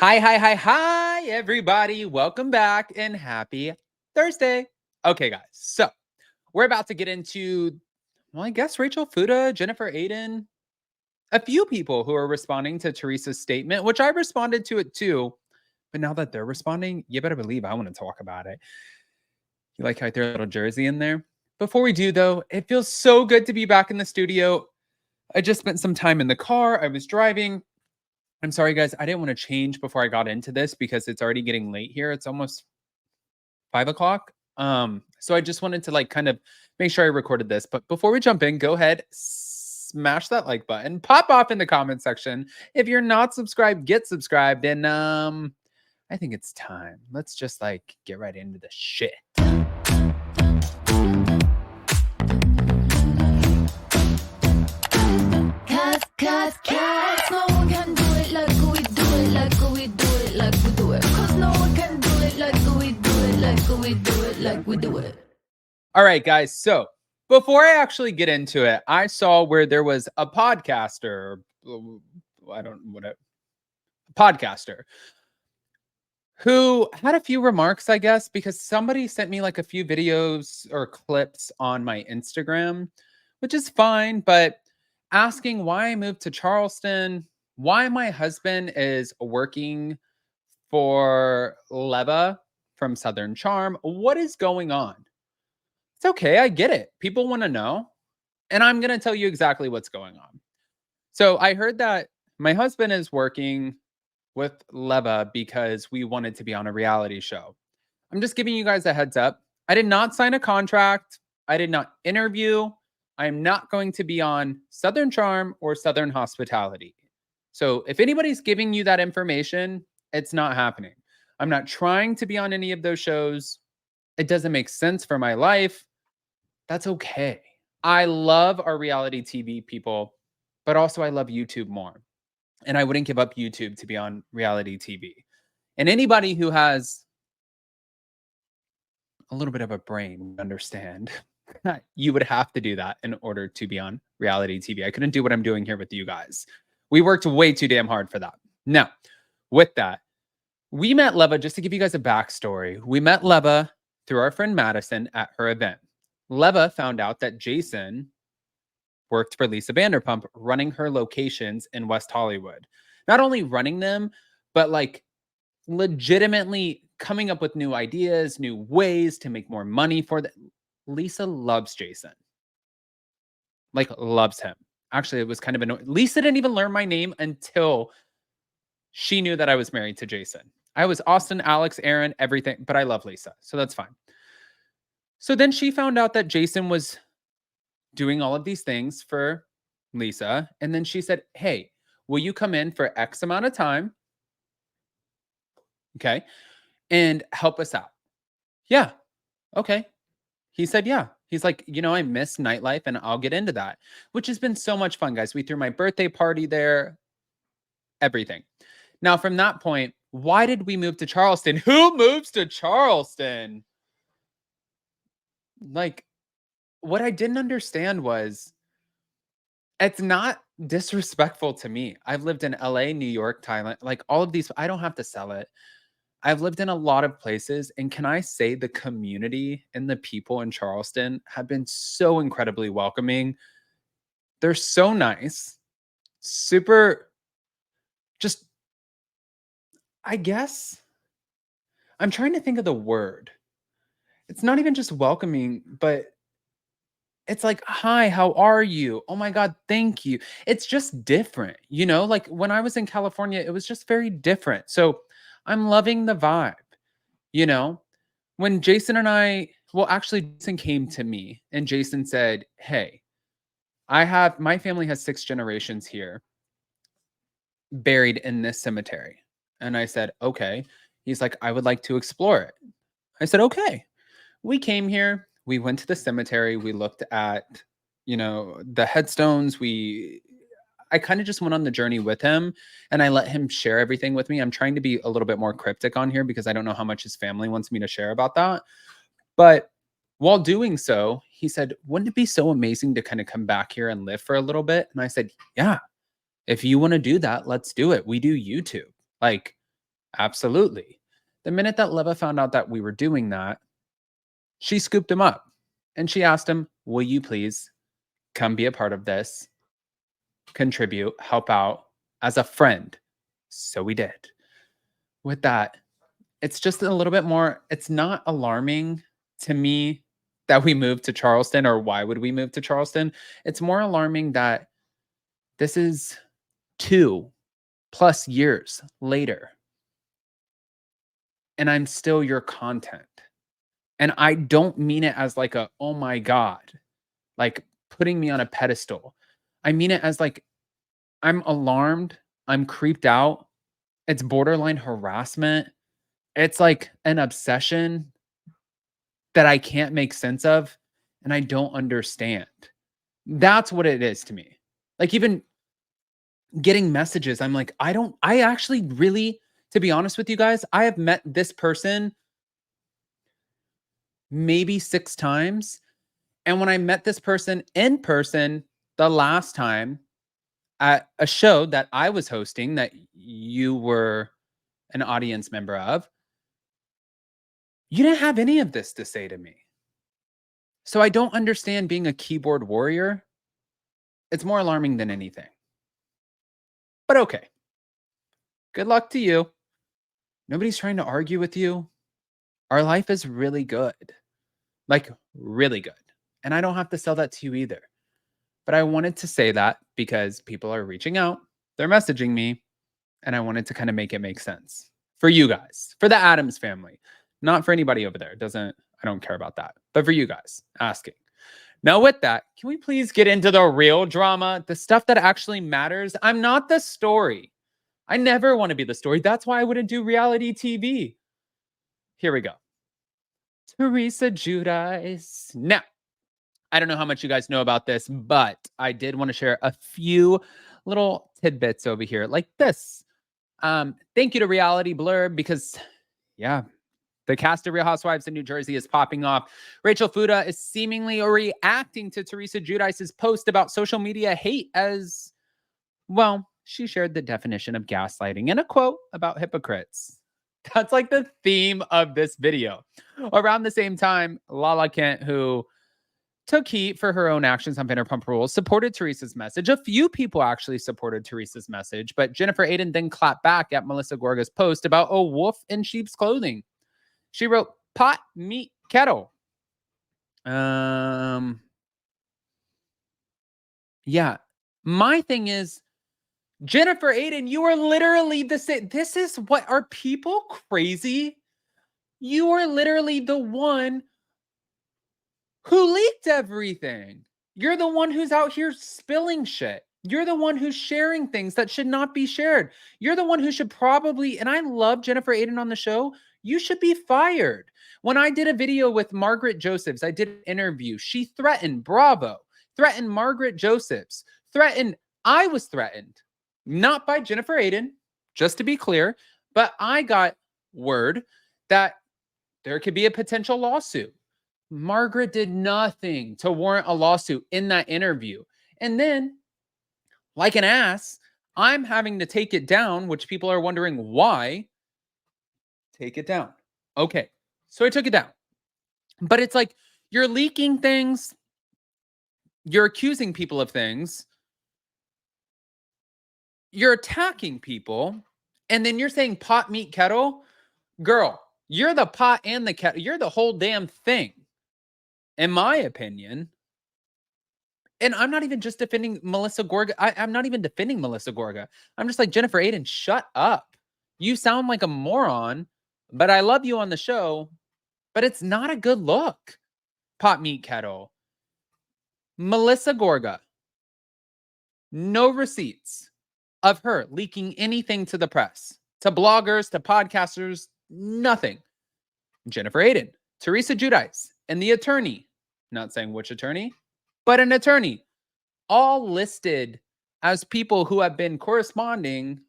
Hi, everybody. Welcome back and happy Thursday. Okay, guys. So we're about to get into, well, I guess Rachel Fuda, Jennifer Aiden, a few people who are responding to Teresa's statement, which I responded to it too. But now that they're responding, you better believe I want to talk about it. You like how I threw a little jersey in there? Before we do, though, it feels so good to be back in the studio. I just spent some time in the car. I was driving. I'm sorry, guys. I didn't want to change before I got into this because it's already getting late here. It's almost 5 o'clock. So I just wanted to kind of make sure I recorded this. But before we jump in, go ahead, smash that like button, pop off in the comment section. If you're not subscribed, get subscribed. And I think it's time. Let's just get right into the shit. Cause no one can do it like we do it, like we do it, like we do it. Cause no one can do it like we do it, like we do it, like we do it. All right, guys. So before I actually get into it, I saw where there was a podcaster. I don't know what a podcaster who had a few remarks, I guess, because somebody sent me a few videos or clips on my Instagram, which is fine, but asking why I moved to Charleston, why my husband is working for Leva from Southern Charm. What is going on? It's okay. I get it. People want to know. And I'm going to tell you exactly what's going on. So I heard that my husband is working with Leva because we wanted to be on a reality show. I'm just giving you guys a heads up. I did not sign a contract. I did not interview. I am not going to be on Southern Charm or Southern Hospitality. So if anybody's giving you that information, it's not happening. I'm not trying to be on any of those shows. It doesn't make sense for my life. That's okay. I love our reality TV people, but also I love YouTube more. And I wouldn't give up YouTube to be on reality TV. And anybody who has a little bit of a brain would understand you would have to do that in order to be on reality TV. I couldn't do what I'm doing here with you guys. We worked way too damn hard for that. Now, with that, we met Leva, just to give you guys a backstory. We met Leva through our friend Madison at her event. Leva found out that Jason worked for Lisa Vanderpump running her locations in West Hollywood. Not only running them, but legitimately coming up with new ideas, new ways to make more money for them. Lisa loves Jason. Loves him. Actually, it was kind of annoying. Lisa didn't even learn my name until she knew that I was married to Jason. I was Austin, Alex, Aaron, everything, but I love Lisa, so that's fine. So then she found out that Jason was doing all of these things for Lisa, and then she said, "Hey, will you come in for X amount of time? Okay, and help us out." Yeah, okay. He said, yeah. He's like, I miss nightlife and I'll get into that, which has been so much fun, guys. We threw my birthday party there, everything. Now, from that point, why did we move to Charleston? Who moves to Charleston? What I didn't understand was it's not disrespectful to me. I've lived in LA, New York, Thailand, all of these. I don't have to sell it. I've lived in a lot of places, and can I say the community and the people in Charleston have been so incredibly welcoming. They're so nice, super, just, I guess, I'm trying to think of the word. It's not even just welcoming, but it's like, hi, how are you? Oh my God, thank you. It's just different, when I was in California, it was just very different. So I'm loving the vibe, when Jason and actually Jason came to me and Jason said, "Hey, my family has 6 generations here buried in this cemetery." And I said, "Okay." He's like, "I would like to explore it." I said, "Okay." We came here, we went to the cemetery, we looked at, the headstones, I kind of just went on the journey with him and I let him share everything with me. I'm trying to be a little bit more cryptic on here because I don't know how much his family wants me to share about that. But while doing so, he said, "Wouldn't it be so amazing to kind of come back here and live for a little bit?" And I said, "Yeah, if you want to do that, let's do it. We do YouTube. Absolutely. The minute that Leva found out that we were doing that, she scooped him up and she asked him, "Will you please come be a part of this, contribute, help out as a friend?" So we did. With that, it's just a little bit more, it's not alarming to me that we moved to Charleston, or why would we move to Charleston? It's more alarming that this is 2+ years later and I'm still your content. And I don't mean it as like a, oh my God, like putting me on a pedestal. I mean it as like, I'm alarmed, I'm creeped out. It's borderline harassment. It's like an obsession that I can't make sense of and I don't understand. That's what it is to me. Like, even getting messages, I'm like, I actually really, to be honest with you guys, I have met this person maybe 6 times. And when I met this person in person the last time at a show that I was hosting that you were an audience member of, you didn't have any of this to say to me. So I don't understand being a keyboard warrior. It's more alarming than anything. But okay. Good luck to you. Nobody's trying to argue with you. Our life is really good. Like, really good. And I don't have to sell that to you either. But I wanted to say that because people are reaching out, they're messaging me, and I wanted to kind of make it make sense for you guys, for the Adams family, not for anybody over there. I don't care about that. But for you guys asking. Now, with that, can we please get into the real drama, the stuff that actually matters? I'm not the story. I never want to be the story. That's why I wouldn't do reality TV. Here we go. Teresa Giudice. Now, I don't know how much you guys know about this, but I did want to share a few little tidbits over here like this. Thank you to Reality Blurb because, yeah, the cast of Real Housewives in New Jersey is popping off. Rachel Fuda is seemingly reacting to Teresa Giudice's post about social media hate as, well, she shared the definition of gaslighting and a quote about hypocrites. That's like the theme of this video. Around the same time, Lala Kent, who took heat for her own actions on Vanderpump Rules, supported Teresa's message. A few people actually supported Teresa's message, but Jennifer Aydin then clapped back at Melissa Gorga's post about a wolf in sheep's clothing. She wrote, "Pot, meat, kettle." Yeah. My thing is, Jennifer Aydin, you are literally the same. This is what, are people crazy? You are literally the one who leaked everything. You're the one who's out here spilling shit. You're the one who's sharing things that should not be shared. You're the one who should probably, and I love Jennifer Aydin on the show, you should be fired. When I did a video with Margaret Josephs, I did an interview. She threatened Bravo, threatened Margaret Josephs, I was threatened, not by Jennifer Aydin, just to be clear, but I got word that there could be a potential lawsuit. Margaret did nothing to warrant a lawsuit in that interview. And then, like an ass, I'm having to take it down, which people are wondering why. Take it down. Okay. So I took it down. But it's like, you're leaking things, you're accusing people of things, you're attacking people, and then you're saying pot, meat, kettle. Girl, you're the pot and the kettle. You're the whole damn thing, in my opinion. And I'm not even just defending Melissa Gorga. I'm not even defending Melissa Gorga. I'm just like, Jennifer Aydin, shut up. You sound like a moron, but I love you on the show, but it's not a good look. Pot, meat, kettle. Melissa Gorga, no receipts of her leaking anything to the press, to bloggers, to podcasters, nothing. Jennifer Aydin, Teresa Giudice, and the attorney, not saying which attorney, but an attorney, all listed as people who have been corresponding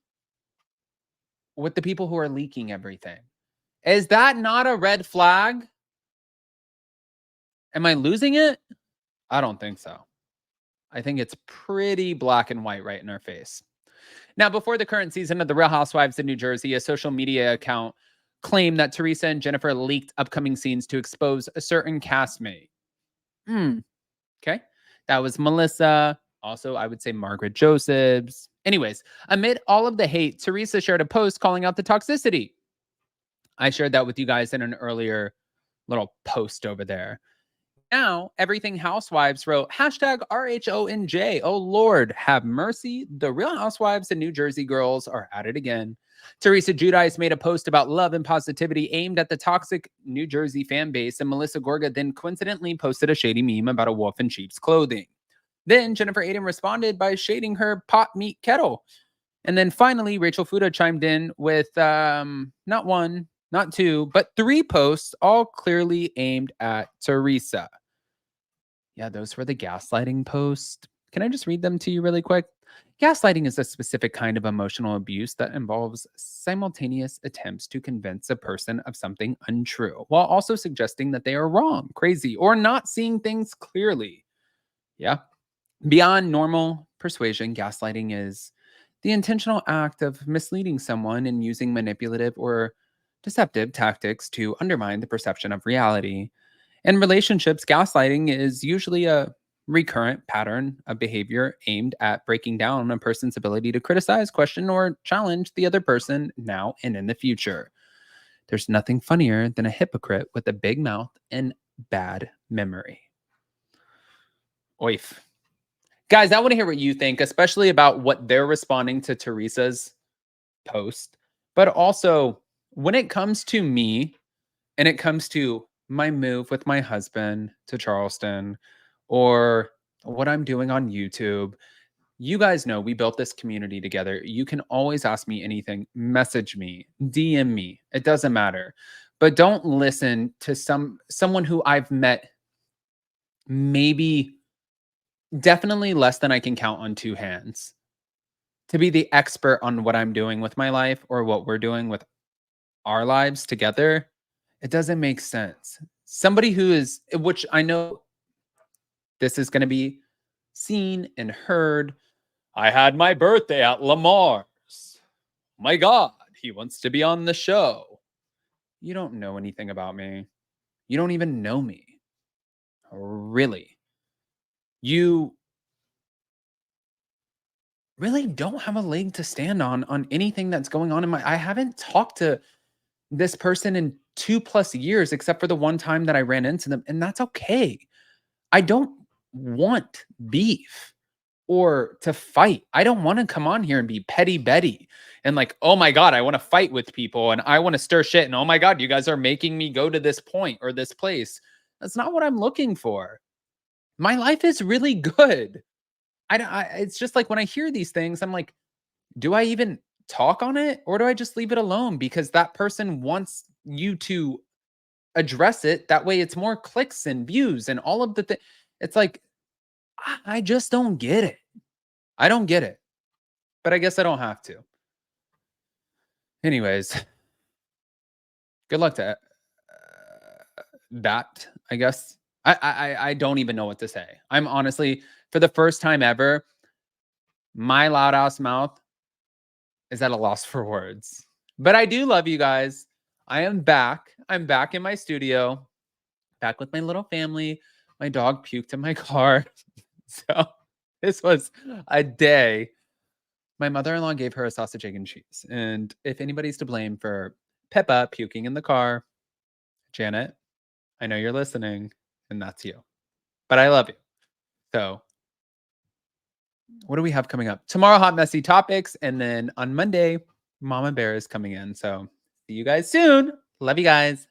with the people who are leaking everything. Is that not a red flag? Am I losing it? I don't think so. I think it's pretty black and white right in our face. Now, before the current season of The Real Housewives of New Jersey, a social media account claimed that Teresa and Jennifer leaked upcoming scenes to expose a certain castmate. Okay. That was Melissa. Also, I would say Margaret Josephs. Anyways, amid all of the hate, Teresa shared a post calling out the toxicity. I shared that with you guys in an earlier little post over there. Now, Everything Housewives wrote hashtag RHONJ. Oh, Lord, have mercy. The Real Housewives and New Jersey girls are at it again. Teresa Giudice made a post about love and positivity aimed at the toxic New Jersey fan base, and Melissa Gorga then coincidentally posted a shady meme about a wolf in sheep's clothing. Then Jennifer Aiden responded by shading her pot meat kettle. And then finally, Rachel Fuda chimed in with not one, not two, but 3 posts, all clearly aimed at Teresa. Yeah, those were the gaslighting posts. Can I just read them to you really quick? Gaslighting is a specific kind of emotional abuse that involves simultaneous attempts to convince a person of something untrue, while also suggesting that they are wrong, crazy, or not seeing things clearly. Yeah. Beyond normal persuasion, gaslighting is the intentional act of misleading someone and using manipulative or deceptive tactics to undermine the perception of reality. In relationships, gaslighting is usually a recurrent pattern of behavior aimed at breaking down a person's ability to criticize, question, or challenge the other person now and in the future. There's nothing funnier than a hypocrite with a big mouth and bad memory. Oif. Guys, I want to hear what you think, especially about what they're responding to Teresa's post. But also, when it comes to me and it comes to my move with my husband to Charleston or what I'm doing on YouTube, you guys know we built this community together. You can always ask me anything, message me, DM me. It doesn't matter. But don't listen to someone who I've met maybe definitely less than I can count on 2 hands to be the expert on what I'm doing with my life or what we're doing with our lives together. It doesn't make sense. Somebody who is, which I know this is going to be seen and heard. I had my birthday at Lamar's. My God, he wants to be on the show. You don't know anything about me. You don't even know me. Really. You really don't have a leg to stand on anything that's going on in my I haven't talked to this person in 2+ years except for the one time that I ran into them, and that's okay. I don't want beef or to fight. I don't want to come on here and be petty Betty and like, oh my God, I want to fight with people and I want to stir shit. And oh my God, you guys are making me go to this point or this place. That's not what I'm looking for. My life is really good. It's just like when I hear these things, I'm like, do I even talk on it or do I just leave it alone because that person wants you to address it? That way it's more clicks and views and all of the things. It's like, I just don't get it. I don't get it. But I guess I don't have to. Anyways, good luck to that, I guess. I don't even know what to say. I'm honestly, for the first time ever, my loud ass mouth is at a loss for words. But I do love you guys. I am back. I'm back in my studio, back with my little family. My dog puked in my car. So this was a day. My mother-in-law gave her a sausage, egg, and cheese. And if anybody's to blame for Peppa puking in the car, Janet, I know you're listening, and that's you. But I love you. So what do we have coming up? Tomorrow, hot, messy topics. And then on Monday, Mama Bear is coming in. So see you guys soon. Love you guys.